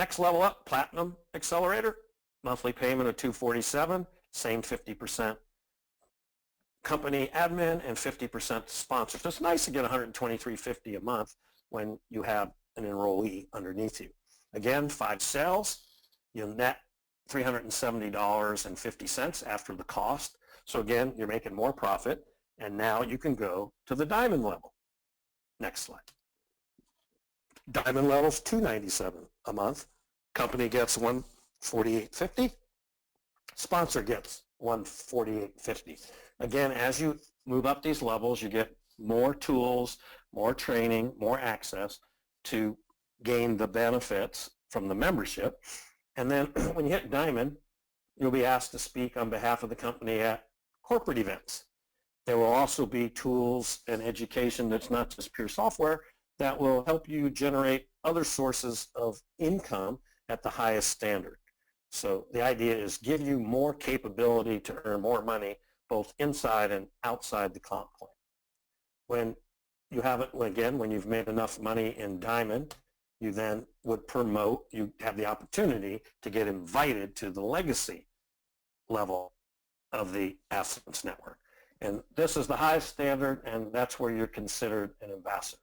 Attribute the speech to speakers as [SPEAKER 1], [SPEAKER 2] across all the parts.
[SPEAKER 1] Next level up, Platinum Accelerator, monthly payment of $247, same 50% company admin and 50% sponsor. So it's nice to get $123.50 a month when you have an enrollee underneath you. Again, 5 sales, you'll net $370.50 after the cost. So again, you're making more profit, and now you can go to the diamond level. Next slide. Diamond level's $297 a month. Company gets $148.50. Sponsor gets $148.50. Again, as you move up these levels, you get more tools, more training, more access to gain the benefits from the membership. And then when you hit diamond, you'll be asked to speak on behalf of the company at corporate events. There will also be tools and education that's not just pure software that will help you generate other sources of income at the highest standard. So the idea is give you more capability to earn more money both inside and outside the comp plan. When you have it, again, when you've made enough money in diamond, you then would promote, you have the opportunity to get invited to the legacy level of the Affluence network. And this is the highest standard, and that's where you're considered an ambassador.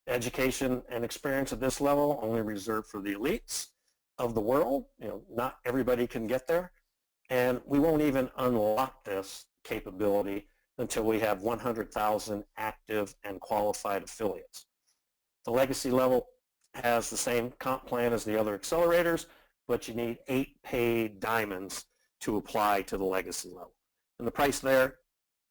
[SPEAKER 1] Education and experience at this level only reserved for the elites of the world. You know, not everybody can get there, and we won't even unlock this capability until we have 100,000 active and qualified affiliates. The legacy level has the same comp plan as the other accelerators, but you need 8 paid diamonds to apply to the legacy level. And the price there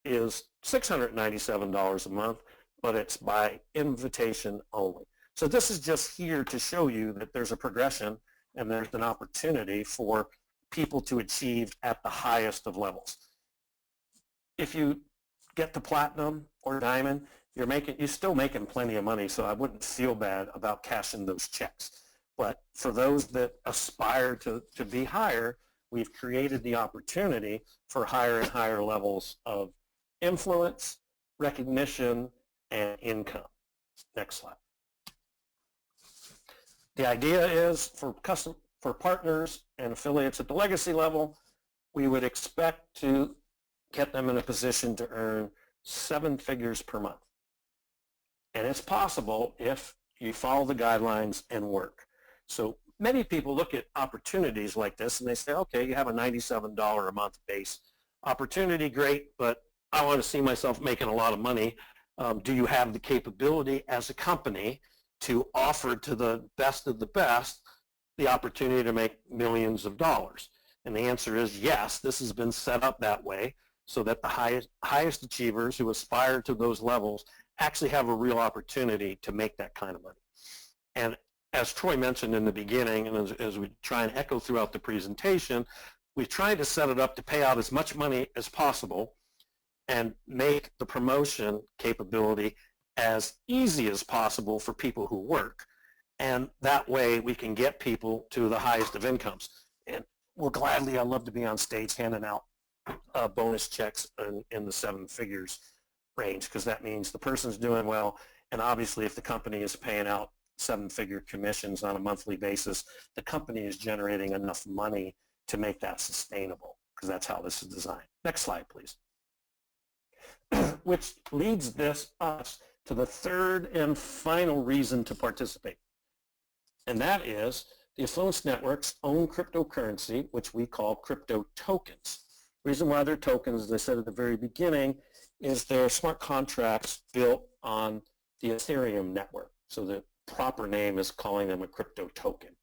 [SPEAKER 1] is $697 a month, but it's by invitation only. So this is just here to show you that there's a progression and there's an opportunity for people to achieve at the highest of levels. If you get to platinum or diamond, you're still making plenty of money, so I wouldn't feel bad about cashing those checks. But for those that aspire to be higher, we've created the opportunity for higher and higher levels of influence, recognition, and income. Next slide. The idea is for partners and affiliates at the legacy level, we would expect to get them in a position to earn 7 figures per month. And it's possible if you follow the guidelines and work. So many people look at opportunities like this and they say, okay, you have a $97 a month base opportunity, great, but I want to see myself making a lot of money. Do you have the capability as a company to offer to the best of the best the opportunity to make millions of dollars? And the answer is yes. This has been set up that way so that the highest achievers who aspire to those levels actually have a real opportunity to make that kind of money. And as Troy mentioned in the beginning, and as we try and echo throughout the presentation, we've tried to set it up to pay out as much money as possible and make the promotion capability as easy as possible for people who work. And that way we can get people to the highest of incomes. And we'll gladly, I'd love to be on stage handing out bonus checks in the 7 figures range, because that means the person's doing well. And obviously if the company is paying out 7-figure commissions on a monthly basis, the company is generating enough money to make that sustainable, because that's how this is designed. Next slide, please. Which leads us to the third and final reason to participate. And that is the Affluence Network's own cryptocurrency, which we call crypto tokens. The reason why they're tokens, as I said at the very beginning, is they're smart contracts built on the Ethereum network. So the proper name is calling them a crypto token.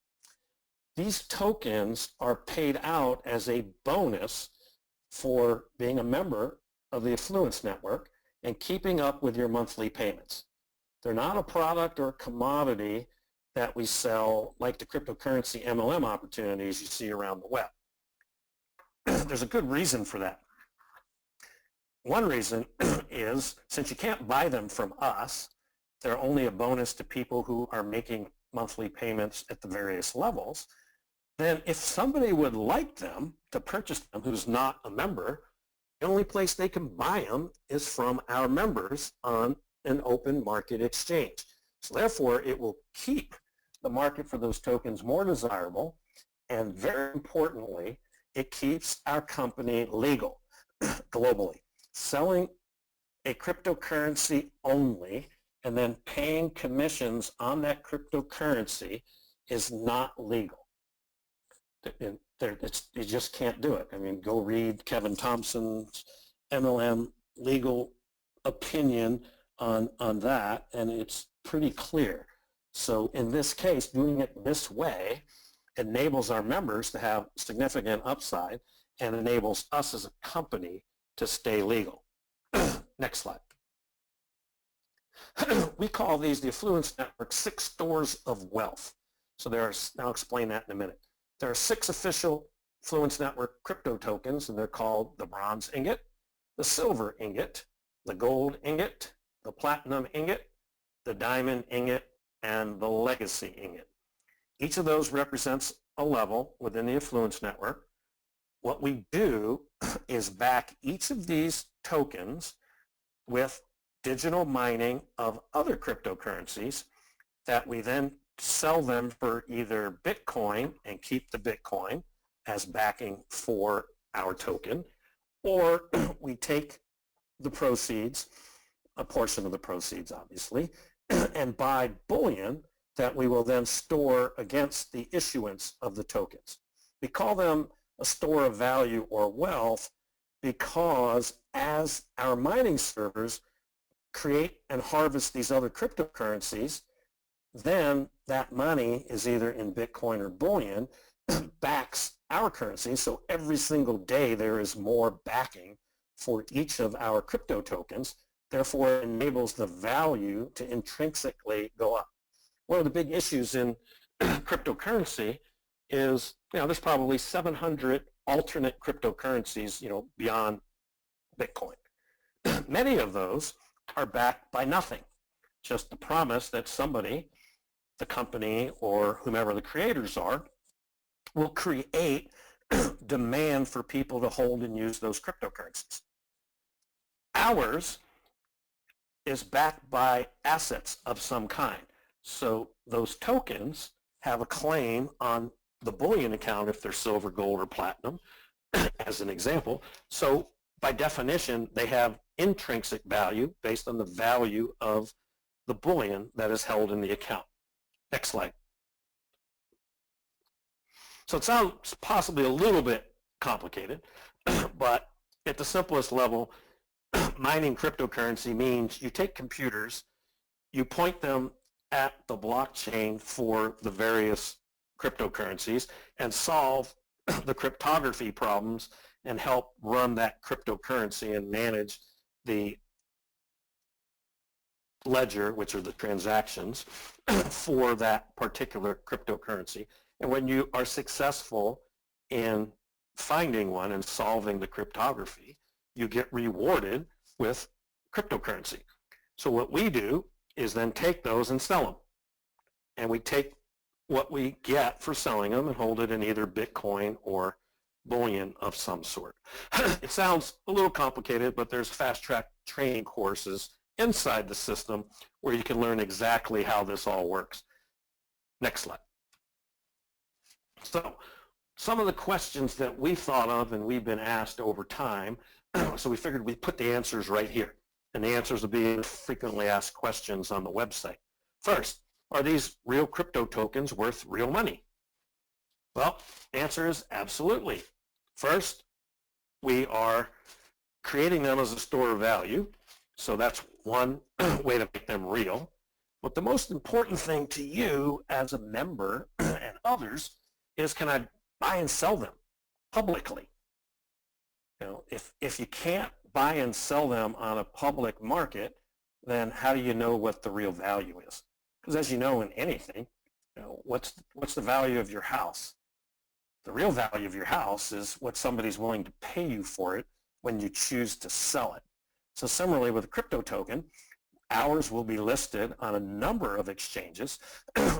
[SPEAKER 1] These tokens are paid out as a bonus for being a member of the Affluence Network and keeping up with your monthly payments. They're not a product or a commodity that we sell like the cryptocurrency MLM opportunities you see around the web. There's a good reason for that. One reason is, since you can't buy them from us, they're only a bonus to people who are making monthly payments at the various levels. Then if somebody would like them to purchase them who's not a member, the only place they can buy them is from our members on an open market exchange. So therefore, it will keep the market for those tokens more desirable, and very importantly, it keeps our company legal globally. Selling a cryptocurrency only and then paying commissions on that cryptocurrency is not legal. You just can't do it. I mean, go read Kevin Thompson's MLM legal opinion on that, and it's pretty clear. So in this case, doing it this way enables our members to have significant upside and enables us as a company to stay legal. Next slide. We call these the Affluence Network 6 stores of wealth. So I'll explain that in a minute. There are 6 official Affluence Network crypto tokens, and they're called the bronze ingot, the silver ingot, the gold ingot, the platinum ingot, the diamond ingot, and the legacy ingot. Each of those represents a level within the Affluence Network. What we do is back each of these tokens with digital mining of other cryptocurrencies that we then sell them for either Bitcoin and keep the Bitcoin as backing for our token, or we take the proceeds, a portion of the proceeds obviously, and buy bullion that we will then store against the issuance of the tokens. We call them a store of value or wealth because as our mining servers create and harvest these other cryptocurrencies, then that money is either in Bitcoin or bullion, backs our currency. So every single day there is more backing for each of our crypto tokens. Therefore, it enables the value to intrinsically go up. One of the big issues in cryptocurrency is, there's probably 700 alternate cryptocurrencies, beyond Bitcoin. Many of those are backed by nothing, just the promise that somebody, the company or whomever the creators are, will create demand for people to hold and use those cryptocurrencies. Ours is backed by assets of some kind. So those tokens have a claim on the bullion account if they're silver, gold, or platinum, as an example. So by definition, they have intrinsic value based on the value of the bullion that is held in the account. Next slide. So it sounds possibly a little bit complicated, but at the simplest level, mining cryptocurrency means you take computers, you point them at the blockchain for the various cryptocurrencies and solve the cryptography problems and help run that cryptocurrency and manage the ledger, which are the transactions for that particular cryptocurrency. And when you are successful in finding one and solving the cryptography, you get rewarded with cryptocurrency. So what we do is then take those and sell them. And we take what we get for selling them and hold it in either Bitcoin or bullion of some sort. It sounds a little complicated, but there's fast-track training courses inside the system where you can learn exactly how this all works. Next slide. So some of the questions that we thought of and we've been asked over time, so we figured we'd put the answers right here. And the answers will be in frequently asked questions on the website. First, are these real crypto tokens worth real money? Well, the answer is absolutely. First, we are creating them as a store of value. So that's one way to make them real. But the most important thing to you as a member and others is, can I buy and sell them publicly? If you can't buy and sell them on a public market, then how do you know what the real value is? Because as you know in anything, what's the value of your house? The real value of your house is what somebody's willing to pay you for it when you choose to sell it. So similarly with a crypto token, ours will be listed on a number of exchanges,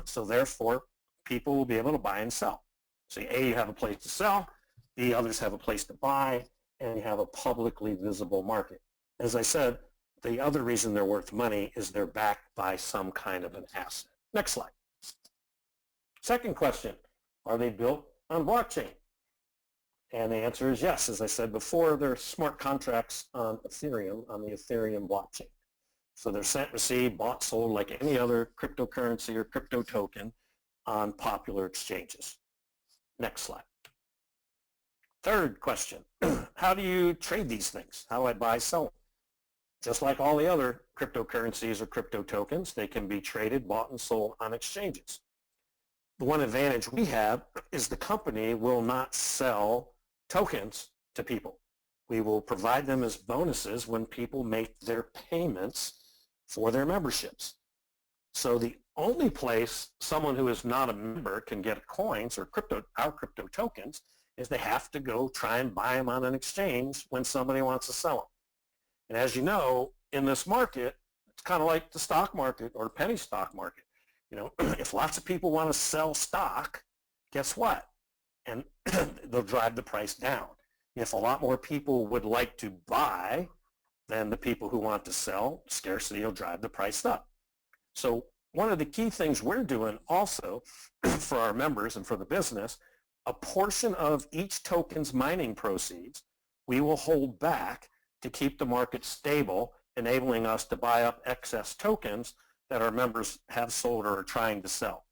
[SPEAKER 1] so therefore people will be able to buy and sell. So A, you have a place to sell, B, others have a place to buy, and you have a publicly visible market. As I said, the other reason they're worth money is they're backed by some kind of an asset. Next slide. Second question, are they built on blockchain? And the answer is yes. As I said before, they're smart contracts on Ethereum, on the Ethereum blockchain. So they're sent, received, bought, sold like any other cryptocurrency or crypto token on popular exchanges. Next slide. Third question, how do you trade these things? How do I buy, sell them? Just like all the other cryptocurrencies or crypto tokens, they can be traded, bought, and sold on exchanges. The one advantage we have is the company will not sell tokens to people. We will provide them as bonuses when people make their payments for their memberships. So the only place someone who is not a member can get coins or our crypto tokens is they have to go try and buy them on an exchange when somebody wants to sell them. And as you know, in this market, it's kind of like the stock market or penny stock market. You know, if lots of people want to sell stock, guess what? And they'll drive the price down. If a lot more people would like to buy than the people who want to sell, scarcity will drive the price up. So one of the key things we're doing also for our members and for the business, a portion of each token's mining proceeds, we will hold back to keep the market stable, enabling us to buy up excess tokens that our members have sold or are trying to sell.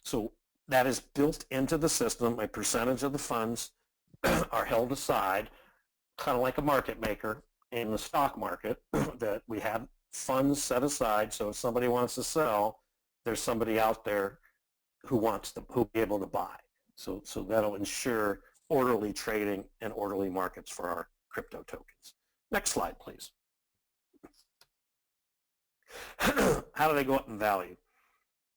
[SPEAKER 1] So that is built into the system. A percentage of the funds are held aside, kind of like a market maker in the stock market, that we have funds set aside, so if somebody wants to sell, there's somebody out there who will be able to buy. So that'll ensure orderly trading and orderly markets for our crypto tokens. Next slide, please. How do they go up in value?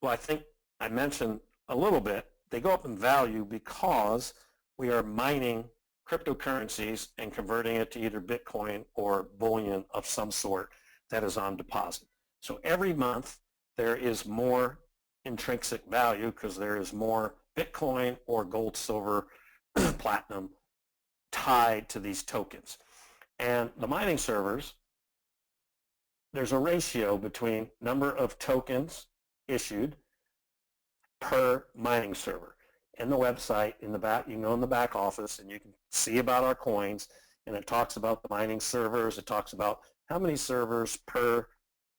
[SPEAKER 1] Well, I think I mentioned a little bit. They go up in value because we are mining cryptocurrencies and converting it to either Bitcoin or bullion of some sort that is on deposit. So every month there is more intrinsic value because there is more Bitcoin or gold, silver, platinum tied to these tokens. And the mining servers, there's a ratio between number of tokens issued per mining server. In the website, in the back, you can go in the back office and you can see about our coins, and it talks about the mining servers. It talks about how many servers per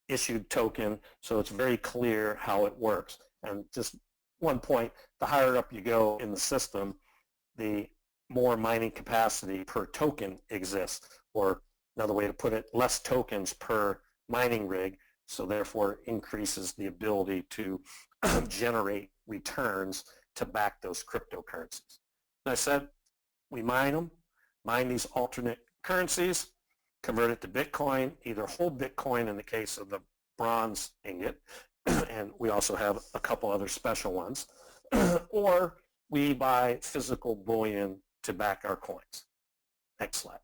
[SPEAKER 1] issued token, so it's very clear how it works. And just one point, the higher up you go in the system, the more mining capacity per token exists, or another way to put it, less tokens per mining rig, so therefore increases the ability to generate returns to back those cryptocurrencies. And I said, we mine these alternate currencies, convert it to Bitcoin, either hold Bitcoin in the case of the bronze ingot, and we also have a couple other special ones, or we buy physical bullion to back our coins. Next slide.